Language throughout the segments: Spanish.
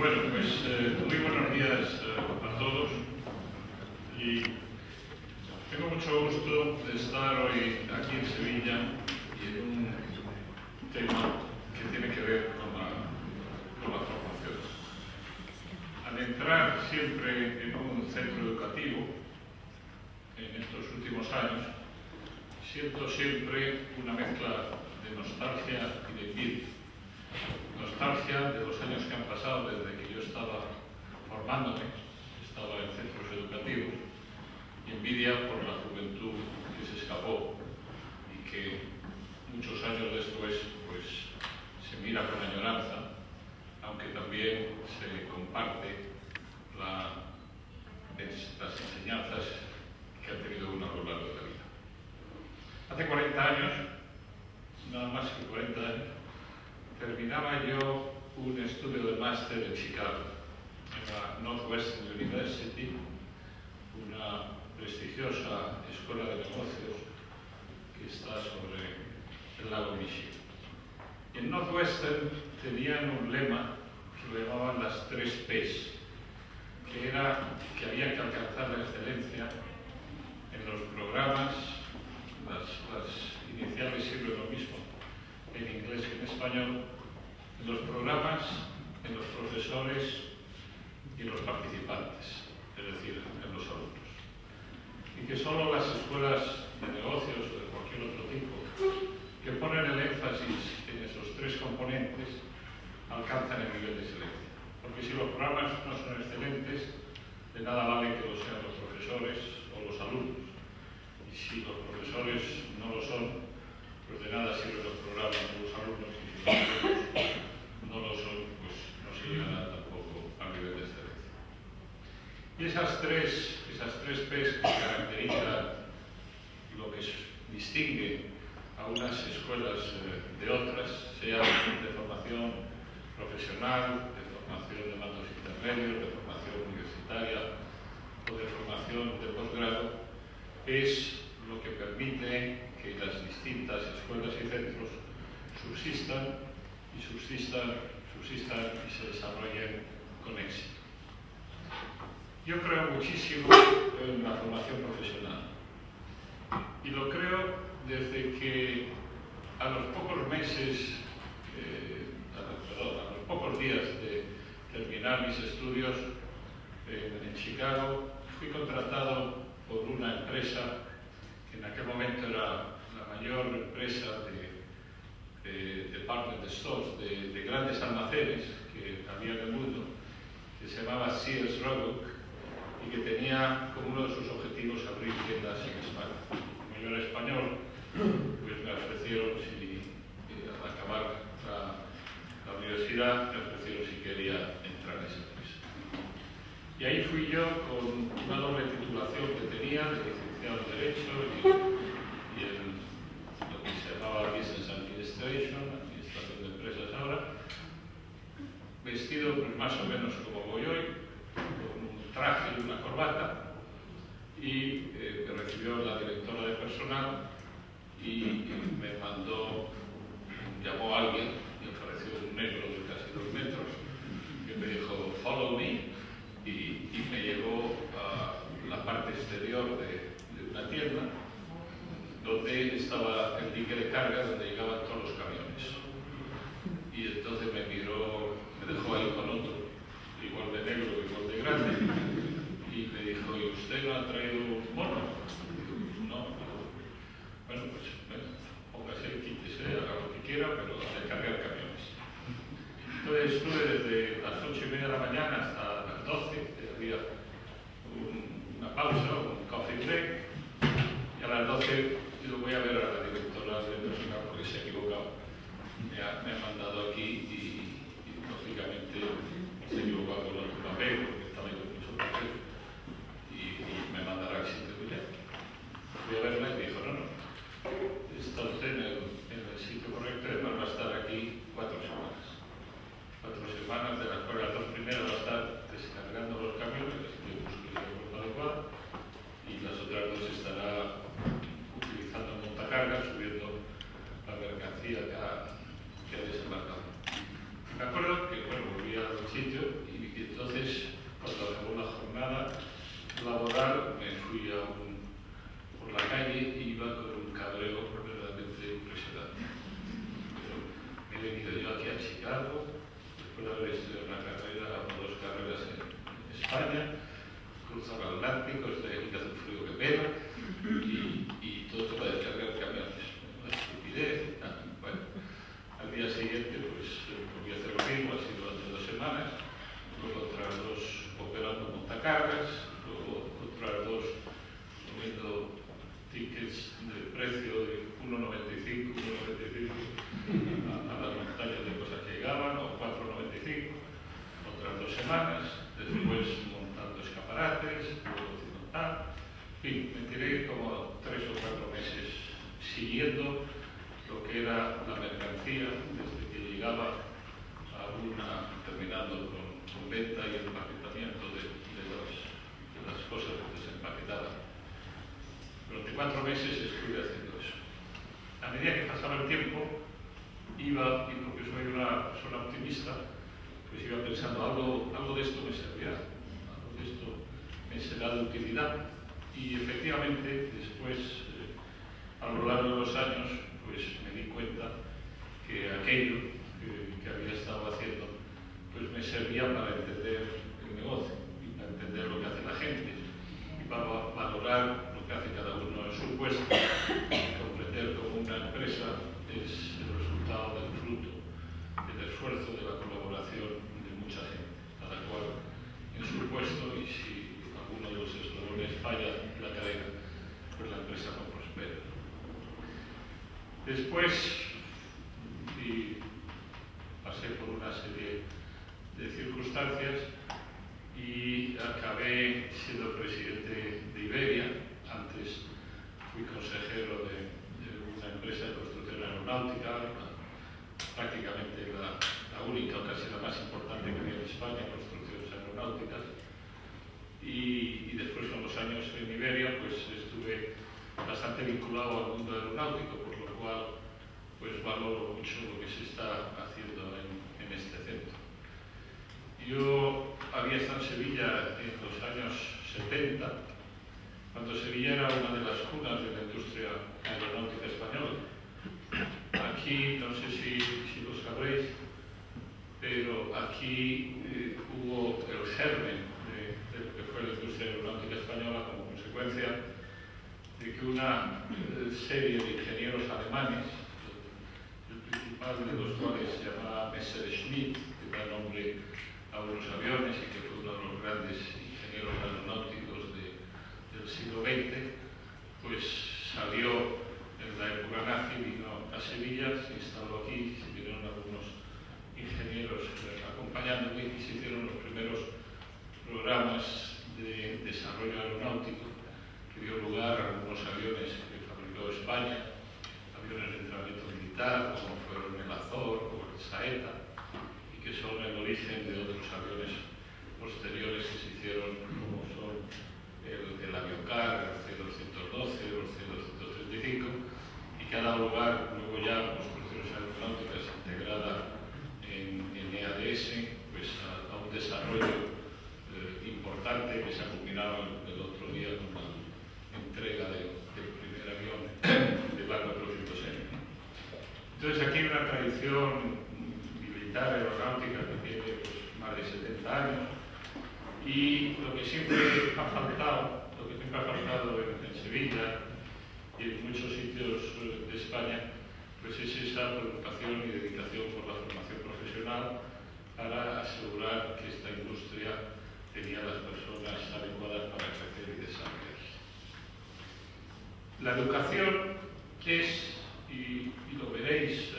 Bueno, pues muy buenos días a todos y tengo mucho gusto de estar hoy aquí en Sevilla y en un tema que tiene que ver con la formación. Al entrar siempre en un centro educativo, en estos últimos años, siento siempre una mezcla de nostalgia y de envidia. Nostalgia de los años que han pasado desde que yo estaba formándome, estaba en centros educativos, y envidia por la juventud que se escapó y que muchos años después pues, se mira con añoranza, aunque también se comparte las enseñanzas que ha tenido uno a lo largo de la vida. Hace 40 años, nada más que 40 años, terminaba yo un estudio de máster en Chicago, en la Northwestern University, una prestigiosa escuela de negocios que está sobre el lago Michigan. Y en Northwestern tenían un lema que lo llamaban las 3 P's, que era que había que alcanzar la excelencia en los programas, las iniciales sirven lo mismo en inglés que en español, en los programas, en los profesores y en los participantes, es decir, en los alumnos. Y que solo las escuelas de negocios o de cualquier otro tipo que ponen el énfasis en esos 3 componentes alcanzan el nivel de excelencia. Porque si los programas no son excelentes, de nada vale que lo sean los profesores o los alumnos. Y si los profesores no lo son, pues de nada sirven los programas de los alumnos, y si los alumnos no lo son, pues no se llegará tampoco al nivel de excelencia. Y esas tres P's que caracterizan lo que distingue a unas escuelas de otras, sea de formación profesional, de formación de mandos intermedios, de formación universitaria o de formación de posgrado, es lo que permite que las distintas escuelas y centros subsistan y se desarrollen con éxito. Yo creo muchísimo en la formación profesional y lo creo desde que a los pocos meses, a los pocos días de terminar mis estudios en Chicago, fui contratado por una empresa que en aquel momento era la mayor empresa de department stores, de grandes almacenes que había en el mundo, que se llamaba Sears Roebuck y que tenía como uno de sus objetivos abrir tiendas en España. Como yo era español, pues me ofrecieron, al acabar la universidad, me ofrecieron si quería entrar en esa empresa. Y ahí fui yo con una doble titulación que tenía de licenciado en Derecho y en lo que se llamaba Business Administration, Administración de Empresas ahora, vestido pues, más o menos como voy hoy, con un traje y una corbata, y me recibió la directora de personal y me llamó a alguien y ofreció un negro de casi 2 metros, que me dijo, follow me, y me llevó a la parte exterior de una tienda, donde estaba el dique de carga donde llegaban todos los camiones. Y entonces me miró, me dejó ahí con otro, igual de negro, igual de grande, y me dijo, ¿y usted no ha traído un mono? No. Bueno, pues póngase, quítese, haga lo que quiera, pero de cargar camiones. Entonces estuve desde las 8:30 de la mañana hasta las 12, había una pausa, un coffee break, y a las 12 yo voy a ver a la directora de personal porque se ha equivocado. Me ha mandado aquí y lógicamente se ha equivocado con el papel porque estaba yo con mucho papel y me mandará al sitio que ya. Fui a verla y me dijo, no, está usted en el sitio correcto, además va a estar aquí 4 semanas. 4 semanas, de las cuales las 2 primeras va a estar descargando los camiones Chicago, después de haber estudiado una carrera o dos carreras en España, cruzar el Atlántico, estoy aquí que hace un frío que pega, y todo para descargar camiones. Una estupidez. Bueno, al día siguiente pues volví a hacer lo mismo, así durante 2 semanas, luego otras 2 operando montacargas, luego otras 2 subiendo tickets de precio de 1,95 a las montañas de cosas que llegaban, o 4,95, otras 2 semanas, después montando escaparates, luego haciendo tal. En fin, me tiré como 3 o 4 meses siguiendo lo que era la mercancía desde que llegaba a una, terminando con venta y empaquetamiento de las cosas desempaquetadas. Durante 4 meses estuve haciendo eso. A medida que pasaba el tiempo, iba, y porque soy una persona optimista, pues iba pensando, algo de esto me servirá, algo de esto me será de utilidad. Y efectivamente, después, a lo largo de los años, pues me di cuenta que aquello que había estado haciendo, pues me servía para entender el negocio, y para entender lo que hace la gente, y para valorar lo que hace cada uno en su puesto, y comprender cómo una empresa es el resultado del fruto, del esfuerzo, de la colaboración de mucha gente, cada cual en su puesto, y si alguno de los eslabones falla la cadena, pues la empresa no prospera. Después pasé por una serie de circunstancias y acabé siendo presidente de Iberia. Antes fui consejero de una empresa de construcción aeronáutica, prácticamente la única, o casi la más importante que había en España, construcciones aeronáuticas. Y después, con los años en Iberia, pues estuve bastante vinculado al mundo aeronáutico, por lo cual pues valoro mucho lo que se está haciendo en este centro. Yo había estado en Sevilla en los años 70, cuando Sevilla era una de las cunas de la industria aeronáutica española. Aquí, no sé si lo sabréis, pero aquí hubo el germen de lo que fue la industria aeronáutica española como consecuencia de que una serie de ingenieros alemanes, el principal de los cuales se llamaba Messerschmitt, que da nombre a unos aviones y que fue uno de los grandes ingenieros aeronáuticos del siglo XX, pues salió en la época nazi, vino a Sevilla, se instaló aquí, se vinieron algunos ingenieros acompañándome y se hicieron los primeros programas de desarrollo aeronáutico que dio lugar a algunos aviones que fabricó España, aviones de entrenamiento militar, como fueron el Azor o el Saeta, y que son el origen de otros aviones posteriores que se hicieron, como son el Aviocar, el C-212 o el C-235, y que ha dado lugar luego ya a construcciones aeronáuticas integradas en EADS, pues a un desarrollo importante que se ha culminado el otro día con la entrega del primer avión del A400M. Entonces aquí hay una tradición militar aeronáutica que tiene pues, más de 70 años, y lo que siempre ha faltado en Sevilla y en muchos sitios de España, pues es esa preocupación y dedicación por la formación profesional para asegurar que esta industria tenía las personas adecuadas para crecer y desarrollarse. La educación es, y lo veréis,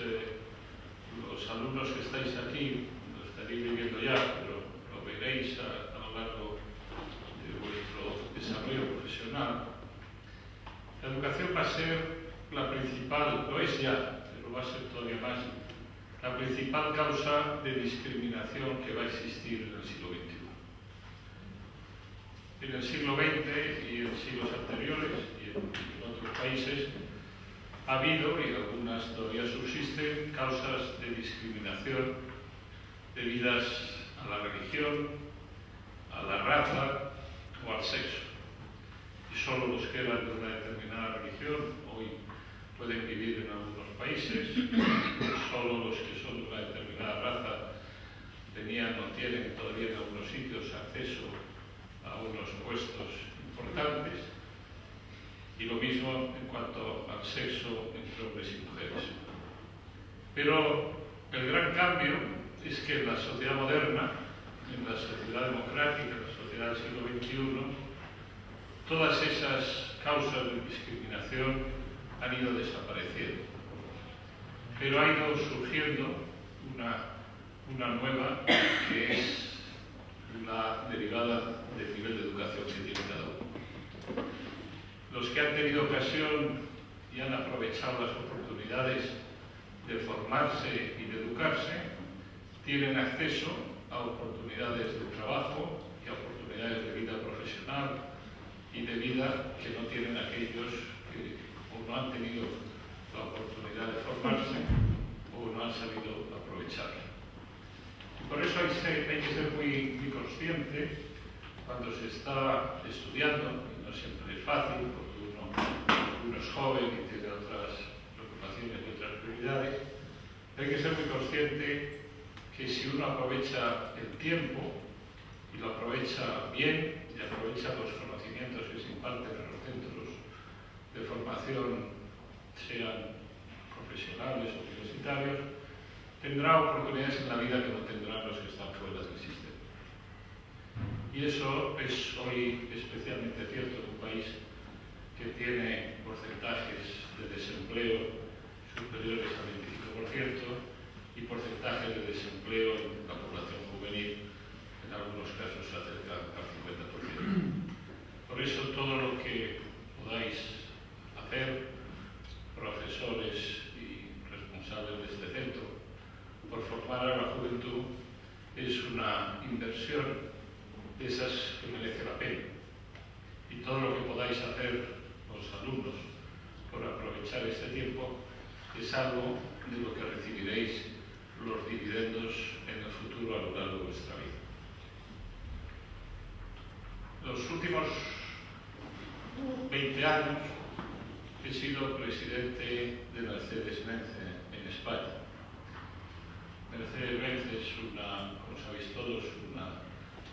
los alumnos que estáis aquí, lo estaréis viviendo ya, pero lo veréis a lo largo de vuestro desarrollo profesional. La educación va a ser la principal, lo es ya, pero va a ser todavía más, la principal causa de discriminación que va a existir en el siglo XXI. En el siglo XX y en siglos anteriores y en otros países ha habido, y algunas todavía subsisten, causas de discriminación debidas a la religión, a la raza o al sexo. Y solo los que eran de una determinada religión hoy pueden vivir en algunos países, solo los que son de una determinada tienen todavía en algunos sitios acceso a unos puestos importantes, y lo mismo en cuanto al sexo entre hombres y mujeres. Pero el gran cambio es que en la sociedad moderna, en la sociedad democrática, en la sociedad del siglo XXI, todas esas causas de discriminación han ido desapareciendo. Pero ha ido surgiendo una nueva, que es la derivada del nivel de educación que tiene cada uno. Los que han tenido ocasión y han aprovechado las oportunidades de formarse y de educarse, tienen acceso a oportunidades de trabajo y a oportunidades de vida profesional y de vida que no tienen aquellos que o no han tenido la oportunidad de formarse o no han sabido aprovecharla. Y por eso hay que ser muy consciente cuando se está estudiando, y no siempre es fácil, porque uno es joven y tiene otras preocupaciones y otras prioridades. Hay que ser muy consciente que si uno aprovecha el tiempo y lo aprovecha bien y aprovecha los conocimientos que se imparten en los centros de formación, sean profesionales o universitarios, tendrá oportunidades en la vida que no tendrán los que están fuera del sistema. Y eso es hoy especialmente cierto en un país que tiene porcentajes de desempleo superiores al 25% y porcentajes de desempleo en la población juvenil, en algunos casos se acerca al 50%. Por eso todo lo que podáis hacer, profesores y responsables de este centro, por formar a la juventud, es una inversión de esas que merece la pena. Y todo lo que podáis hacer los alumnos por aprovechar este tiempo es algo de lo que recibiréis los dividendos en el futuro a lo largo de vuestra vida. Los últimos 20 años he sido presidente de Mercedes-Benz en España. Mercedes-Benz es como sabéis todos, una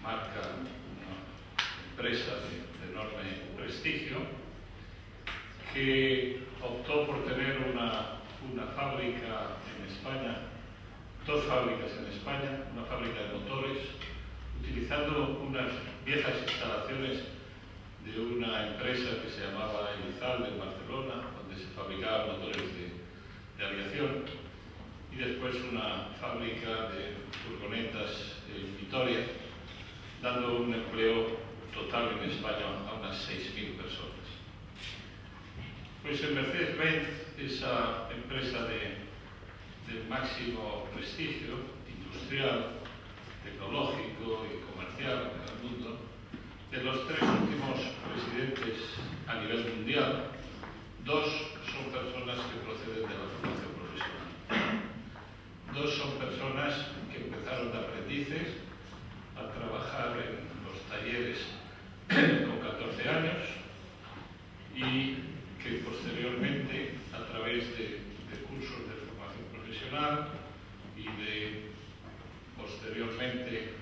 marca, una empresa de enorme prestigio que optó por tener una fábrica en España, dos fábricas en España, una fábrica de motores, utilizando unas viejas instalaciones de una empresa que se llamaba Elizalde en Barcelona, donde se fabricaban motores de aviación, y después una fábrica de furgonetas en Vitoria, dando un empleo total en España a unas 6.000 personas. Pues en Mercedes-Benz, esa empresa de máximo prestigio industrial, tecnológico y comercial en el mundo, de los tres últimos presidentes a nivel mundial, dos son personas que proceden de la formación profesional. Dos son personas que empezaron de aprendices a trabajar en los talleres con 14 años y que posteriormente, a través de cursos de formación profesional y posteriormente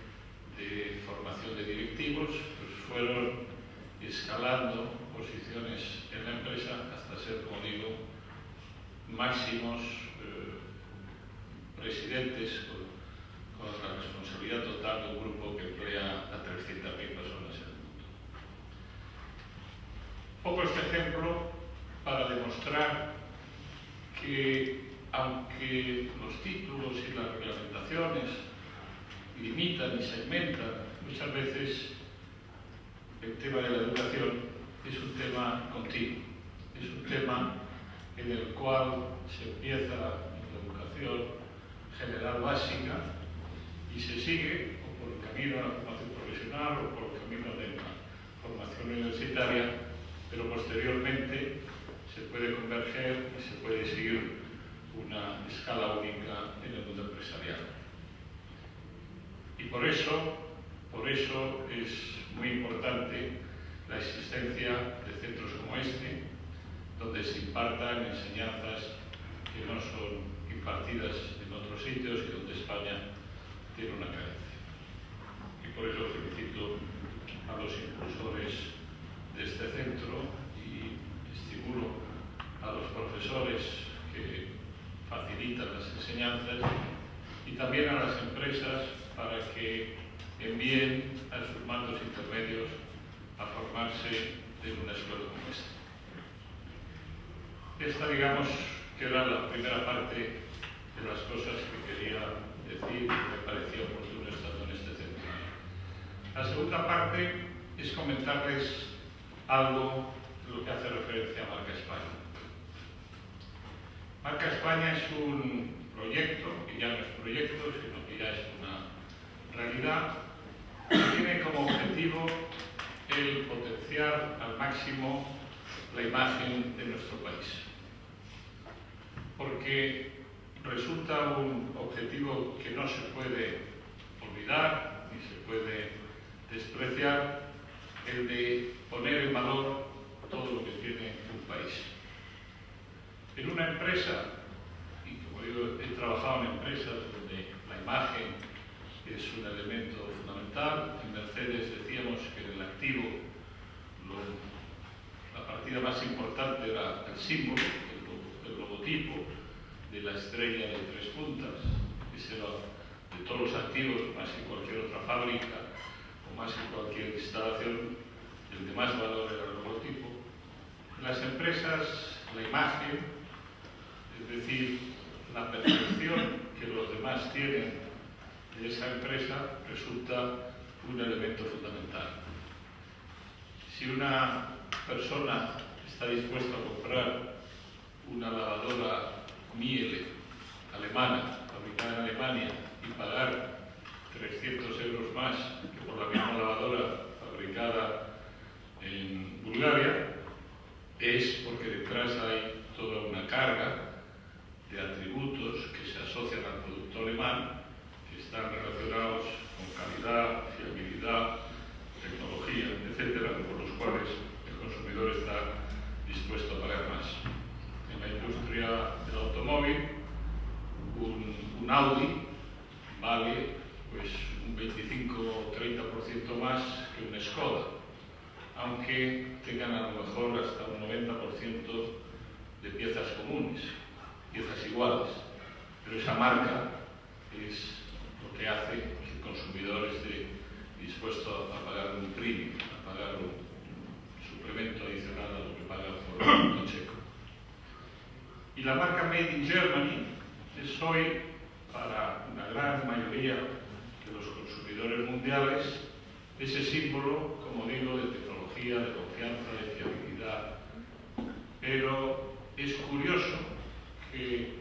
de formación de directivos, pues fueron escalando posiciones en la empresa hasta ser, como digo, máximos presidentes con la responsabilidad total de un grupo que emplea a 300.000 personas en el mundo. Pongo este ejemplo para demostrar que, aunque los títulos y las reglamentaciones limitan y segmentan, muchas veces el tema de la educación es un tema continuo, es un tema en el cual se empieza en la educación general básica y se sigue o por el camino de la formación profesional o por el camino de la formación universitaria, pero posteriormente se puede converger y se puede seguir una escala única en el mundo empresarial. Y por eso es muy importante la existencia de centros como este, donde se impartan enseñanzas que no son impartidas en otros sitios y donde España tiene una carencia. y por eso felicito a los impulsores de este centro y estimulo a los profesores que facilitan las enseñanzas y también a las empresas para que envíen a sus mandos intermedios a formarse en una escuela como esta. Esta, digamos, que era la primera parte de las cosas que quería decir y me parecía oportuno estando en este centro. La segunda parte es comentarles algo de lo que hace referencia a Marca España. Marca España es un proyecto, que ya no es proyecto, sino que ya es una realidad, que tiene como objetivo el potenciar al máximo la imagen de nuestro país. Porque resulta un objetivo que no se puede olvidar ni se puede despreciar, el de poner en valor todo lo que tiene un país. En una empresa, y como digo, he trabajado en empresas donde la imagen es un elemento fundamental. En Mercedes decíamos que en el activo la partida más importante era el símbolo, el logotipo de la estrella de 3 puntas. Ese era de todos los activos, más que cualquier otra fábrica o más que cualquier instalación, el de más valor era el logotipo. En las empresas, la imagen, es decir, la percepción que los demás tienen de esa empresa, resulta un elemento fundamental. Si una persona está dispuesta a comprar una lavadora Miele alemana, fabricada en Alemania, y pagar 300 euros más que por la misma lavadora fabricada en Bulgaria, es porque detrás hay toda una carga de atributos que se asocian al producto alemán, que están relacionados con calidad, fiabilidad, tecnología, etcétera, por los cuales el consumidor está dispuesto a pagar más. En la industria del automóvil, un Audi vale pues, un 25 o 30% más que un Skoda, aunque tengan a lo mejor hasta un 90% de piezas comunes, piezas iguales. Pero esa marca es lo que hace que el consumidor esté dispuesto a pagar un premium, a pagar un suplemento adicional a lo que paga por un checo. Y la marca Made in Germany es hoy, para una gran mayoría de los consumidores mundiales, ese símbolo, como digo, de tecnología, de confianza, de fiabilidad. Pero es curioso que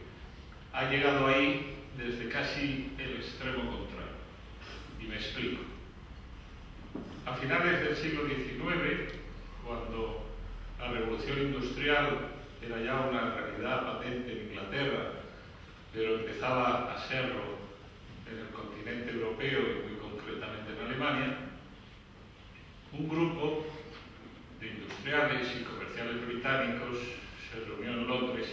ha llegado ahí desde casi el extremo contrario. Y me explico. A finales del siglo XIX, cuando la revolución industrial era ya una realidad patente en Inglaterra, pero empezaba a serlo en el continente europeo y muy concretamente en Alemania, un grupo de industriales y comerciales británicos se reunió en Londres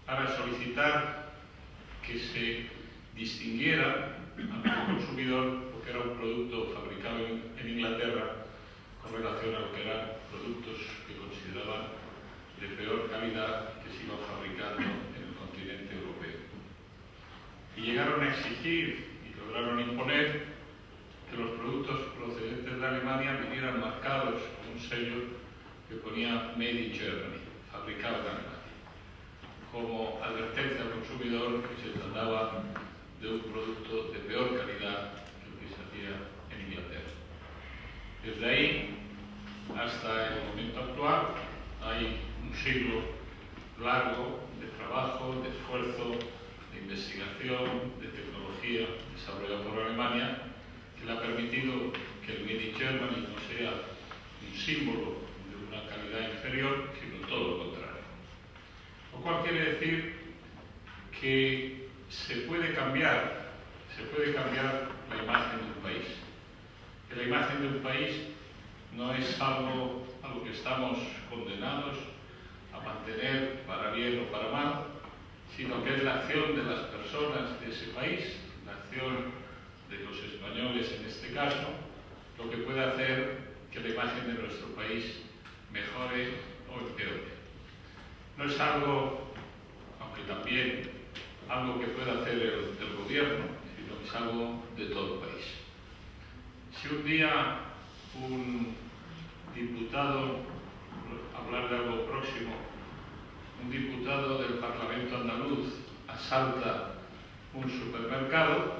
para solicitar que se distinguiera ante el consumidor porque era un producto fabricado en Inglaterra con relación a lo que eran productos que consideraban de peor calidad que se iban fabricando en el continente europeo. Y llegaron a exigir y lograron imponer que los productos procedentes de Alemania vinieran marcados con un sello que ponía Made in Germany, fabricado en Alemania, como advertencia al consumidor que se trataba de un producto de peor calidad que el que se hacía en Inglaterra. Desde ahí hasta el momento actual hay un siglo largo de trabajo, de esfuerzo, de investigación, de tecnología desarrollada por Alemania, que le ha permitido que el Made in Germany no sea un símbolo de una calidad inferior, sino todo lo contrario. Lo cual quiere decir que se puede cambiar la imagen de un país. Que la imagen de un país no es algo a lo que estamos condenados a mantener para bien o para mal, sino que es la acción de las personas de ese país, la acción de los españoles en este caso, lo que puede hacer que la imagen de nuestro país mejore o empeore. No es algo, aunque también algo que pueda hacer el gobierno, sino que es algo de todo el país. Si un día un diputado, hablar de algo próximo, un diputado del Parlamento andaluz asalta un supermercado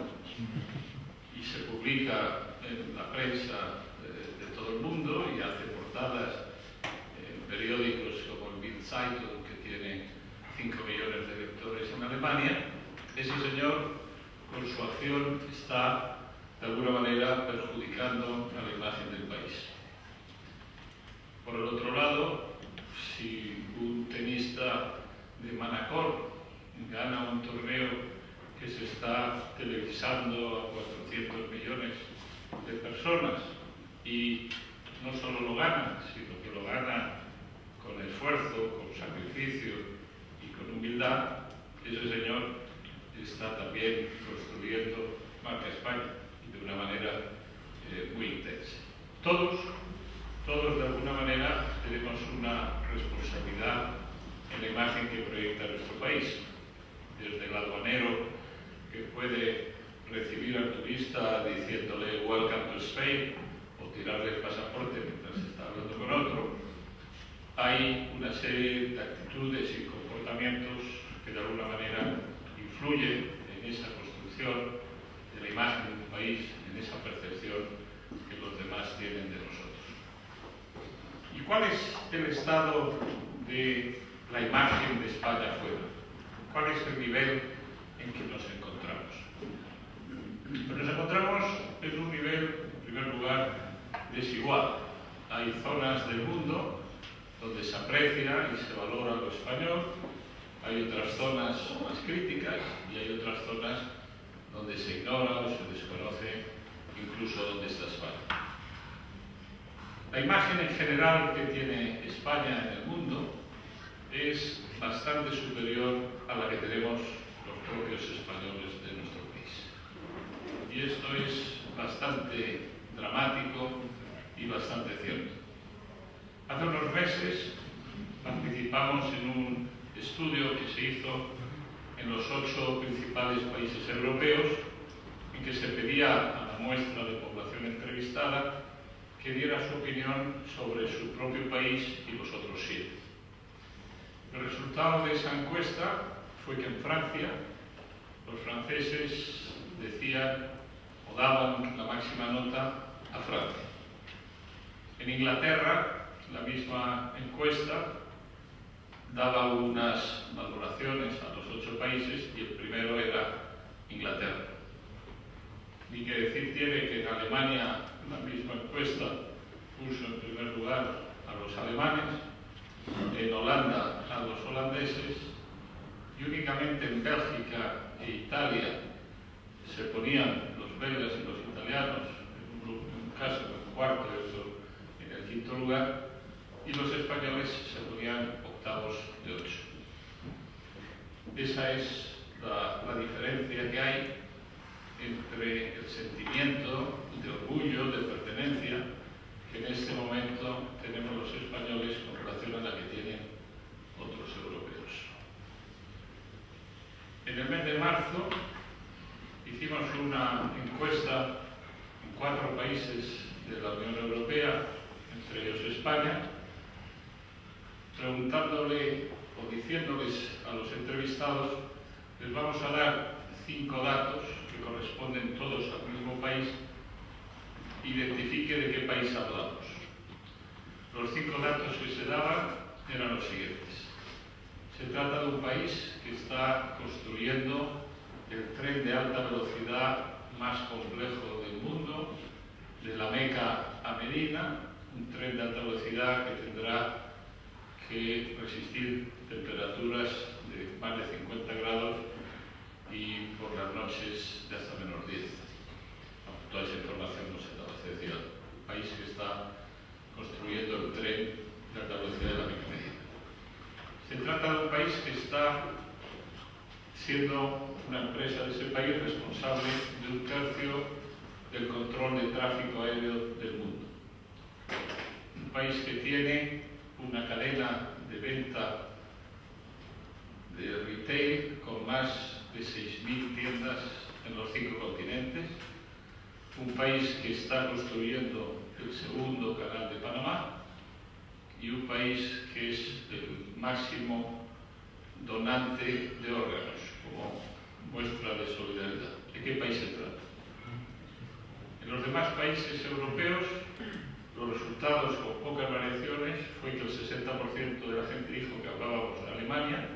y se publica en la prensa de todo el mundo y hace portadas en periódicos como el Bild Zeitung, que tiene 5 millones de lectores en Alemania, ese señor con su acción está de alguna manera perjudicando a la imagen del país. Por el otro lado, si un tenista de Manacor gana un torneo que se está televisando a 400 millones de personas y no solo lo gana, sino que lo gana con esfuerzo, con sacrificio y con humildad, ese señor está también construyendo marca España y de una manera muy intensa. Todos de alguna manera tenemos una responsabilidad en la imagen que proyecta nuestro país. Desde el aduanero que puede recibir al turista diciéndole "Welcome to Spain" o tirarle el pasaporte mientras está hablando con otro, hay una serie de actitudes y comportamientos que de alguna manera influyen en esa construcción de la imagen de un país, en esa percepción que los demás tienen de nosotros. ¿Y cuál es el estado de la imagen de España afuera? ¿Cuál es el nivel en que nos encontramos? Pues nos encontramos en un nivel, en primer lugar, desigual. Hay zonas del mundo donde se aprecia y se valora lo español, hay otras zonas más críticas y hay otras zonas donde se ignora o se desconoce incluso dónde está España. La imagen en general que tiene España en el mundo es bastante superior a la que tenemos los propios españoles de nuestro país. Y esto es bastante dramático y bastante cierto. Hace unos meses participamos en un estudio que se hizo en los 8 principales países europeos, en que se pedía a la muestra de población entrevistada que diera su opinión sobre su propio país y los otros 7. El resultado de esa encuesta fue que en Francia los franceses decían o daban la máxima nota a Francia. En Inglaterra, la misma encuesta daba unas valoraciones a los 8 países y el primero era Inglaterra. Ni que decir tiene que en Alemania la misma encuesta puso en primer lugar a los alemanes, en Holanda a los holandeses y únicamente en Bélgica e Italia se ponían los belgas y los italianos, en un caso en el cuarto y otro en el quinto lugar, y los españoles se ponían octavos de 8. Esa es la diferencia que hay entre el sentimiento de orgullo, de pertenencia, que en este momento tenemos los españoles con relación a la que tienen otros europeos. En el mes de marzo hicimos una encuesta en 4 países de la Unión Europea, entre ellos España, preguntándole o diciéndoles a los entrevistados, les vamos a dar 5 datos que corresponden todos al mismo país, identifique de qué país hablamos. Los 5 datos que se daban eran los siguientes. Se trata de un país que está construyendo el tren de alta velocidad más complejo del mundo, de La Meca a Medina, un tren de alta velocidad que tendrá que resistir temperaturas de más de 50 grados y por las noches de hasta menos 10. Toda esa información no se daba. Es decir, el país que está construyendo el tren de alta velocidad de La Meca a Medina. Se trata de un país que está siendo una empresa de ese país responsable responsable de 1/3 del control de tráfico aéreo del mundo. Un país que tiene una cadena de venta de retail con más de 6.000 tiendas en los 5 continentes, un país que está construyendo el segundo canal de Panamá y un país que es el máximo donante de órganos como muestra de solidaridad. ¿De qué país se trata? En los demás países europeos, los resultados con pocas variaciones fue que el 60% de la gente dijo que hablábamos de Alemania,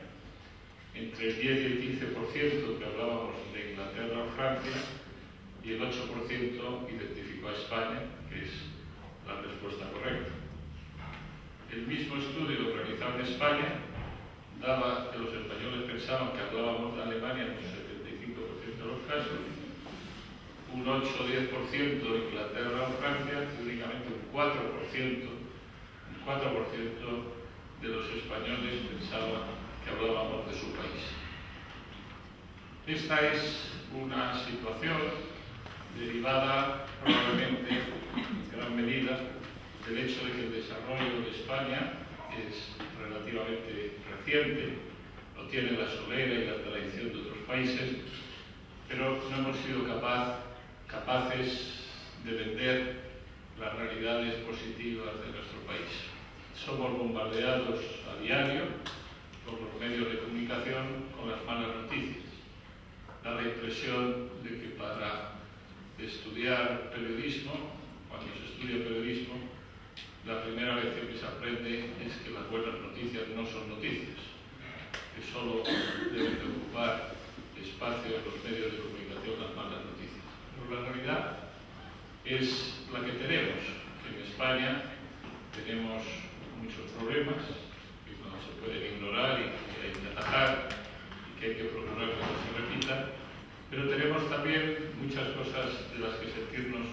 entre el 10 y el 15% que hablábamos de Inglaterra o Francia, y el 8% identificó a España, que es la respuesta correcta. El mismo estudio realizado en España daba que los españoles pensaban que hablábamos de Alemania en un 75% de los casos, un 8 o 10% de Inglaterra o Francia y únicamente un 4% de los españoles pensaban que hablábamos de su país. Esta es una situación derivada probablemente en gran medida del hecho de que el desarrollo de España es relativamente reciente, no tiene la solera y la tradición de otros países, pero no hemos sido capaces de vender las realidades positivas de nuestro país. Somos bombardeados a diario por los medios de comunicación con las malas noticias. Da la impresión de que para estudiar periodismo, cuando se estudia periodismo, la primera lección que se aprende es que las buenas noticias no son noticias, que solo deben de ocupar espacio en los medios de comunicación las malas noticias. Pero la realidad es la que tenemos. En España tenemos muchos problemas que no se pueden ignorar y que hay que atajar y que hay que procurar que no se repitan, pero tenemos también muchas cosas de las que sentirnos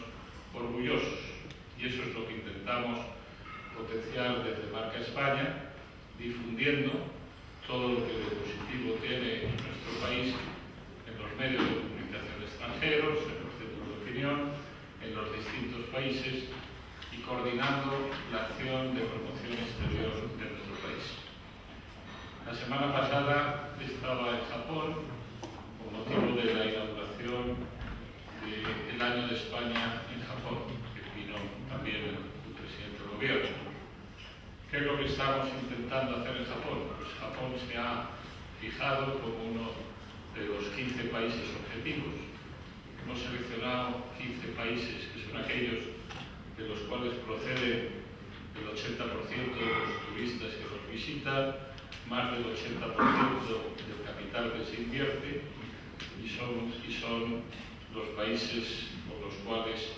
orgullosos, y eso es lo que intentamos potenciar desde Marca España, difundiendo todo lo que de positivo tiene nuestro país en los medios de comunicación extranjeros, en los centros de opinión, en los distintos países, y coordinando la acción de promoción exterior de nuestro país. La semana pasada estaba en Japón con motivo de la inauguración del Año de España en Japón, que vino también el presidente del gobierno. ¿Qué es lo que estamos intentando hacer en Japón? Pues Japón se ha fijado como uno de los 15 países objetivos. Hemos seleccionado 15 países que son aquellos de los cuales procede el 80% de los turistas que nos visitan, más del 80% del capital que se invierte, y son los países con los cuales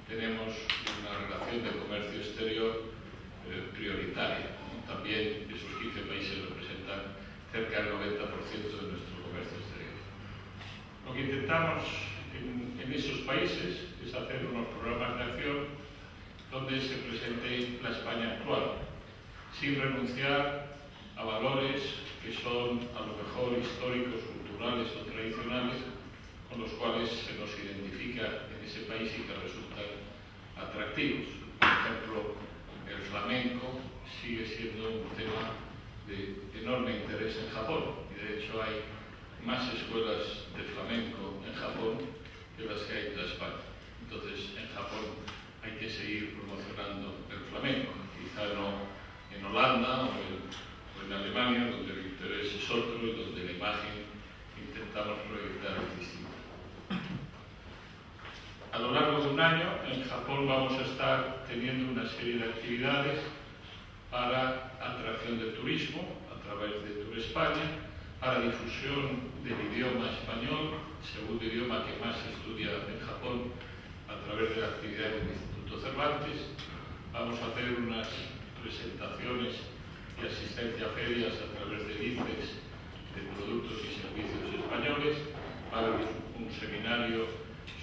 tenemos una relación de comercio exterior prioritaria. También esos 15 países representan cerca del 90% de nuestro comercio exterior. Lo que intentamos en esos países es hacer unos programas de acción donde se presente la España actual, sin renunciar a valores que son a lo mejor históricos, culturales o tradicionales, con los cuales se nos identifica en ese país y que resultan atractivos. Por ejemplo, el flamenco sigue siendo un tema de enorme interés en Japón, y de hecho hay más escuelas de flamenco en Japón que las que hay en España. Entonces, en Japón hay que seguir promocionando el flamenco, quizá no en Holanda o en Alemania, donde el interés es otro y donde la imagen intentamos proyectar es distinta. A lo largo de un año, en Japón vamos a estar teniendo una serie de actividades para atracción de turismo a través de Tour España, para difusión del idioma español, segundo idioma que más se estudia en Japón, a través de la actividad del Instituto Cervantes. Vamos a hacer unas presentaciones y asistencia a ferias a través de ICES de productos y servicios españoles. Va a haber un seminario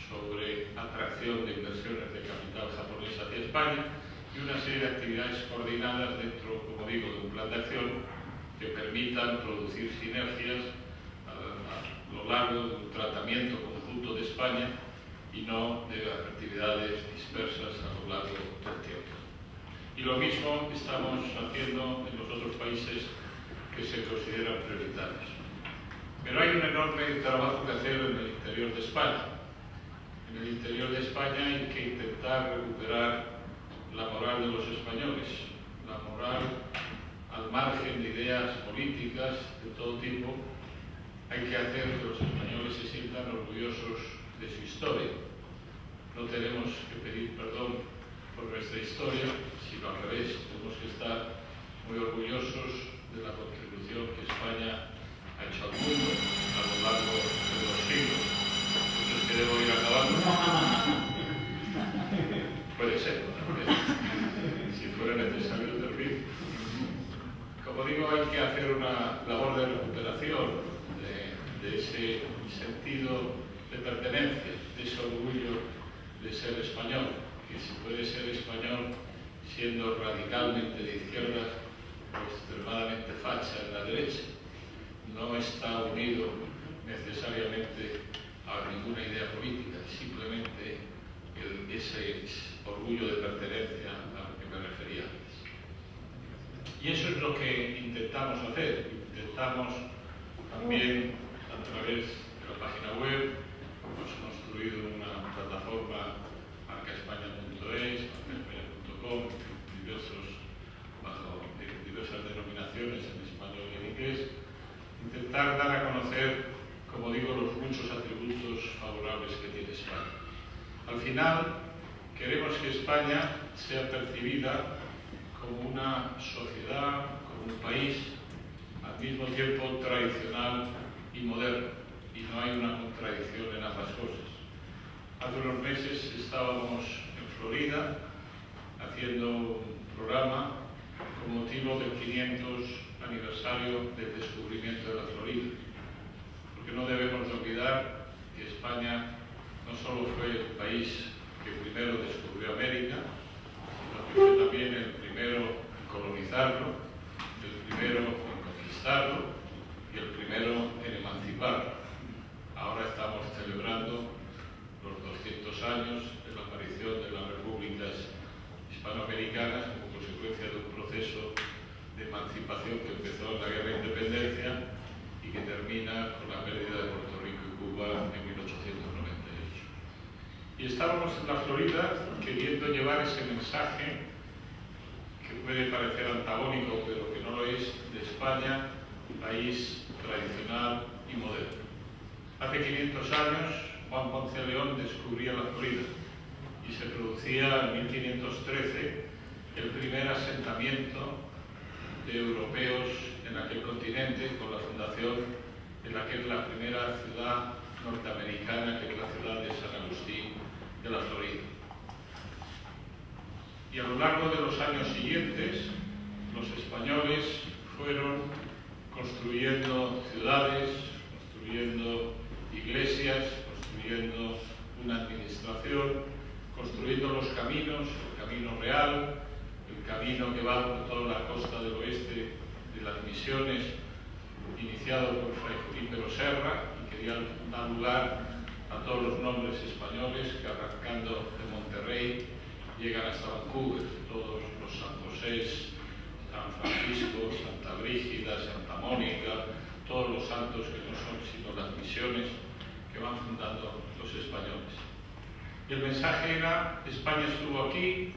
sobre atracción de inversiones de capital japonés hacia España y una serie de actividades coordinadas dentro, como digo, de un plan de acción que permitan producir sinergias a lo largo de un tratamiento conjunto conjunto de España y no de actividades dispersas a lo largo del tiempo. Y lo mismo estamos haciendo en los otros países que se consideran prioritarios. Pero hay un enorme trabajo que hacer en el interior de España. En el interior de España hay que intentar recuperar la moral de los españoles, la moral al margen de ideas políticas de todo tipo. Hay que hacer que los españoles se sientan orgullosos de su historia. No tenemos que pedir perdón por nuestra historia, sino al revés, tenemos que estar muy orgullosos de la contribución que España ha hecho al mundo a lo largo de los siglos. Entonces, que debo ir acabando. Puede ser, si fuera necesario terminar. Como digo, hay que hacer una labor de recuperación de ese sentido de pertenencia, de ese orgullo de ser español, que se puede ser español siendo radicalmente de izquierda o extremadamente facha en la derecha. No está unido necesariamente a ninguna idea política, simplemente ese orgullo de pertenencia al que me refería antes. Y eso es lo que intentamos hacer. Intentamos también, a través de la página web, hemos construido una plataforma marcaespaña.es, marcaespaña.com, bajo diversas denominaciones en español y en inglés, intentar dar a conocer, como digo, los muchos atributos favorables que tiene España. Al final, queremos que España sea percibida como una sociedad, como un país, al mismo tiempo tradicional y moderno, y no hay una contradicción en ambas cosas. Hace unos meses estábamos en Florida haciendo un programa con motivo del 500 aniversario del descubrimiento de la Florida, porque no debemos olvidar que España no solo fue el país que primero descubrió América, sino que fue también el primero en colonizarlo, el primero en conquistarlo y el primero en emanciparlo. Ahora estamos celebrando los 200 años de la aparición de las repúblicas hispanoamericanas como consecuencia de un proceso de emancipación que empezó en la Guerra de Independencia y que termina con la pérdida de Puerto Rico y Cuba en 1898. Y estábamos en la Florida queriendo llevar ese mensaje que puede parecer antagónico, pero que no lo es, de España, país tradicional y moderno. Hace 500 años, Juan Ponce de León descubría la Florida y se producía en 1513 el primer asentamiento de europeos en aquel continente, con la fundación de la que es la primera ciudad norteamericana, que es la ciudad de San Agustín de la Florida. Y a lo largo de los años siguientes, los españoles fueron construyendo ciudades, construyendo iglesias, construyendo una administración, construyendo los caminos, el camino real, el camino que va por toda la costa del oeste de las Misiones, iniciado por Fray Junípero Serra, y que da lugar a todos los nombres españoles que, arrancando de Monterrey, llegan hasta Vancouver, todos los San José, San Francisco, Santa Brígida, Santa Mónica, todos los santos que no son sino las misiones que van fundando los españoles. Y el mensaje era: España estuvo aquí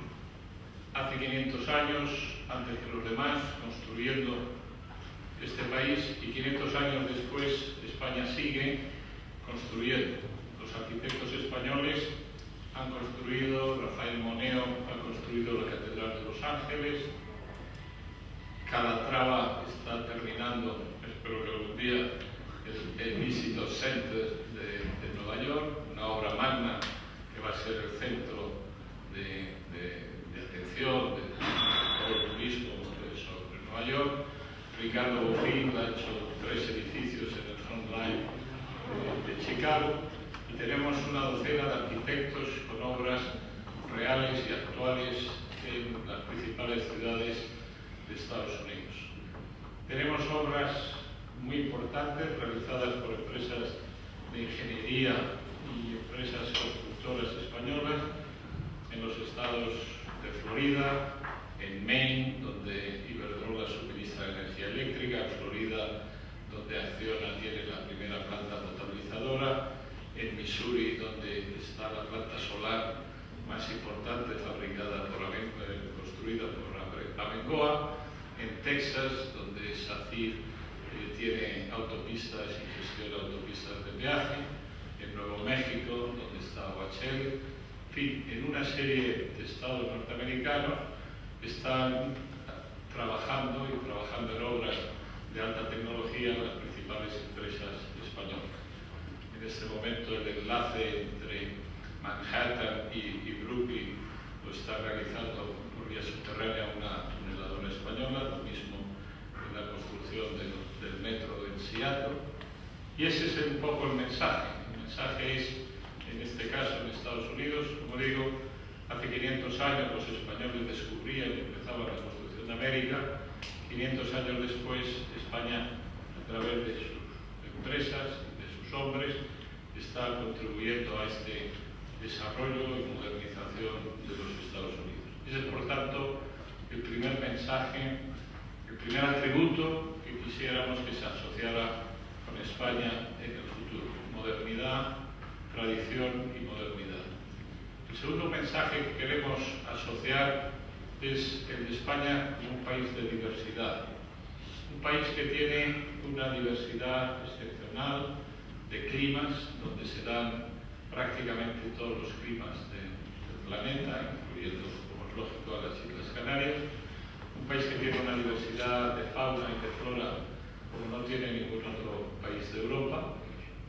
hace 500 años, antes que los demás, construyendo este país, y 500 años después España sigue construyendo. Los arquitectos españoles han construido, Rafael Moneo ha construido la Catedral de Los Ángeles, Calatrava está terminando, espero que algún día, el Visitor Center de Nueva York, una obra magna que va a ser el centro de atención de todo el turismo sobre Nueva York. Ricardo Bofill ha hecho 3 edificios en el Front Line de Chicago, y tenemos una docena de arquitectos con obras reales y actuales en las principales ciudades de Estados Unidos. Tenemos obras muy importantes realizadas por empresas de ingeniería y empresas constructoras españolas en los estados de Florida, en Maine, donde Iberdrola suministra energía eléctrica, en Florida, donde Acciona tiene la primera planta potabilizadora, en Missouri, donde está la planta solar más importante construida por Abengoa, en Texas, donde SACIR tiene autopistas y gestiona autopistas de peaje, en Nuevo México, donde está OHL, en fin, en una serie de estados norteamericanos están trabajando en obras de alta tecnología las principales empresas españolas. En este momento el enlace entre Manhattan y Brooklyn lo está realizando por vía subterránea una tuneladora española, lo mismo en la construcción del metro en Seattle. Y ese es un poco el mensaje. El mensaje es, en este caso en Estados Unidos, como digo, hace 500 años los españoles descubrían y empezaban la construcción de América. 500 años después, España, a través de sus empresas y de sus hombres, está contribuyendo a este desarrollo y modernización de los Estados Unidos. Ese es, por tanto, el primer mensaje, el primer atributo que quisiéramos que se asociara con España en el futuro: modernidad, tradición y modernidad. El segundo mensaje que queremos asociar es el de España como un país de diversidad, un país que tiene una diversidad excepcional de climas, donde se dan prácticamente todos los climas del planeta, incluyendo, como es lógico, a las Islas Canarias, un país que tiene una diversidad de fauna y de flora como no tiene ningún otro país de Europa,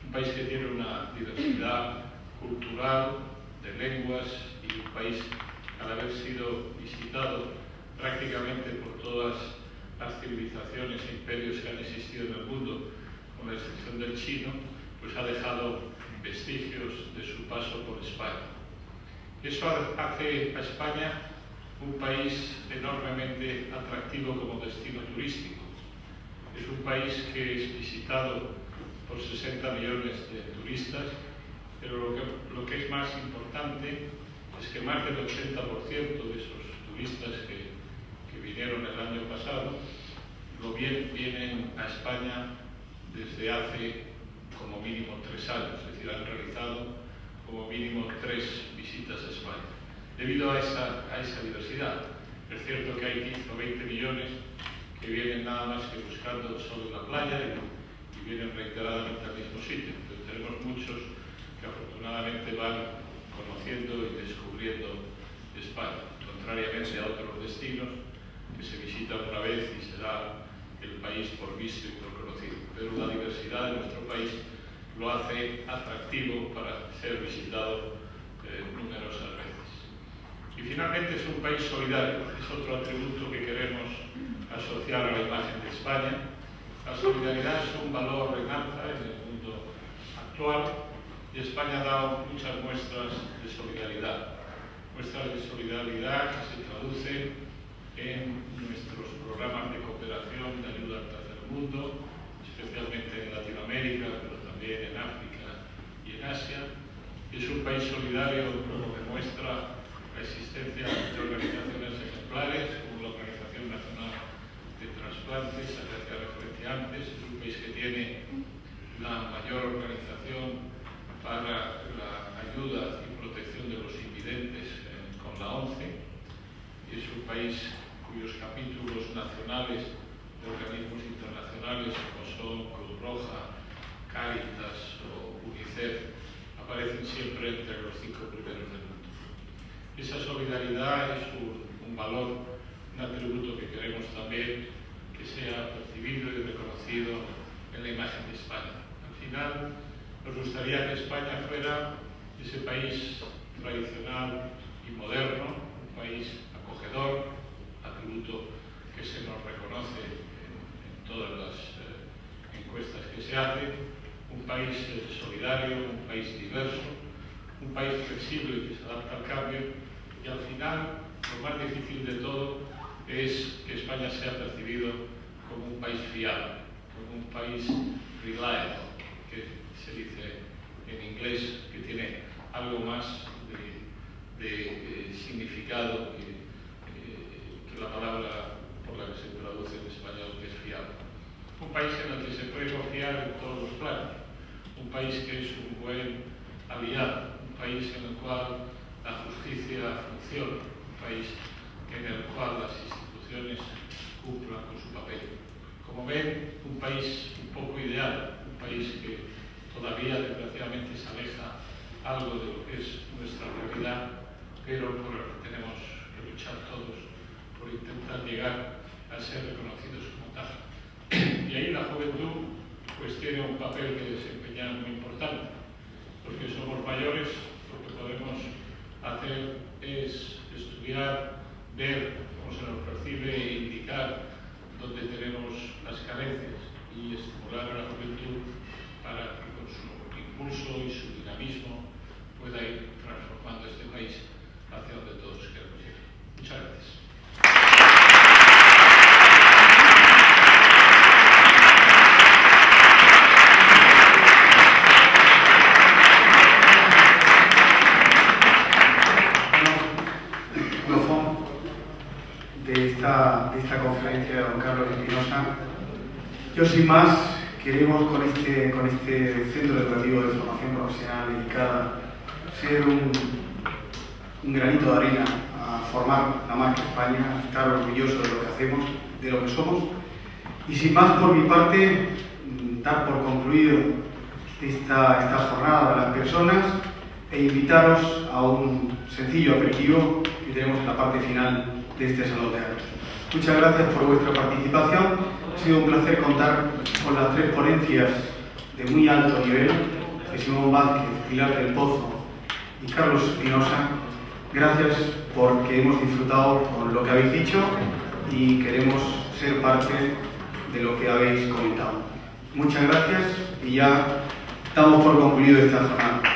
un país que tiene una diversidad cultural, de lenguas, y un país que, al haber sido visitado prácticamente por todas las civilizaciones e imperios que han existido en el mundo, con la excepción del chino, pues ha dejado vestigios de su paso por España. Eso hace a España un país enormemente atractivo como destino turístico. Es un país que es visitado por 60 millones de turistas, pero lo que es más importante es que más del 80% de esos turistas que vinieron el año pasado vienen a España desde hace como mínimo 3 años, es decir, han realizado como mínimo 3 visitas a España. Debido a esa diversidad, es cierto que hay 15 o 20 millones que vienen nada más que buscando el sol en la playa y vienen reiteradamente al mismo sitio, pero tenemos muchos que afortunadamente van conociendo y descubriendo España, contrariamente a otros destinos que se visitan una vez y se da el país por visto y por conocido. Pero la diversidad de nuestro país lo hace atractivo para ser visitado numerosas veces. Y finalmente es un país solidario, es otro atributo que queremos asociar a la imagen de España. La solidaridad es un valor en alza en el mundo actual y España ha dado muchas muestras de solidaridad. Muestras de solidaridad que se traducen en nuestros programas de cooperación, de ayuda al tercer mundo, especialmente en Latinoamérica, pero también en África y en Asia. Es un país solidario, como demuestra la existencia de organizaciones ejemplares, como la Organización Nacional de Trasplantes, a la que hacía referencia antes. Es un país que tiene la mayor organización para la ayuda y protección de los invidentes con la ONCE. Es un país cuyos capítulos nacionales de organismos internacionales como son Cruz Roja, Cáritas o UNICEF aparecen siempre entre los 5 primeros del mundo. Esa solidaridad es un valor, un atributo que queremos también que sea percibido y reconocido en la imagen de España. Al final, nos gustaría que España fuera ese país tradicional y moderno, un país acogedor, atributo que se nos reconoce en todas las encuestas que se hacen, un país solidario, un país diverso, un país flexible que se adapta al cambio, y al final lo más difícil de todo es que España sea percibido como un país fiable, como un país reliable, que se dice en inglés, que tiene algo más de significado que la palabra por la que se traduce en español, que es fiable. Un país en el que se puede confiar en todos los planos, un país que es un buen aliado, un país en el cual la justicia funciona, un país en el cual las instituciones cumplan con su papel. Como ven, un país un poco ideal, un país que todavía desgraciadamente se aleja algo de lo que es nuestra realidad, pero por el que tenemos que luchar todos por intentar llegar a ser reconocidos como tal. Y ahí la juventud pues tiene un papel que desempeñar muy importante, porque somos mayores, lo que podemos hacer es estudiar, ver cómo se nos percibe e indicar dónde tenemos las carencias y estimular a la juventud para que con su impulso y su dinamismo pueda ir transformando este país hacia donde todos queremos llegar. Muchas gracias. De esta conferencia de don Carlos Espinosa. Yo sin más queremos con este Centro Educativo de Formación Profesional dedicada ser un granito de arena a formar la marca España, estar orgulloso de lo que hacemos, de lo que somos, y sin más por mi parte dar por concluido esta jornada de las personas e invitaros a un sencillo aperitivo que tenemos en la parte final de este salón de actos. Muchas gracias por vuestra participación. Ha sido un placer contar con las tres ponencias de muy alto nivel de Simón Vázquez, Pilar del Pozo y Carlos Espinosa. Gracias porque hemos disfrutado con lo que habéis dicho y queremos ser parte de lo que habéis comentado. Muchas gracias y ya damos por concluido esta jornada.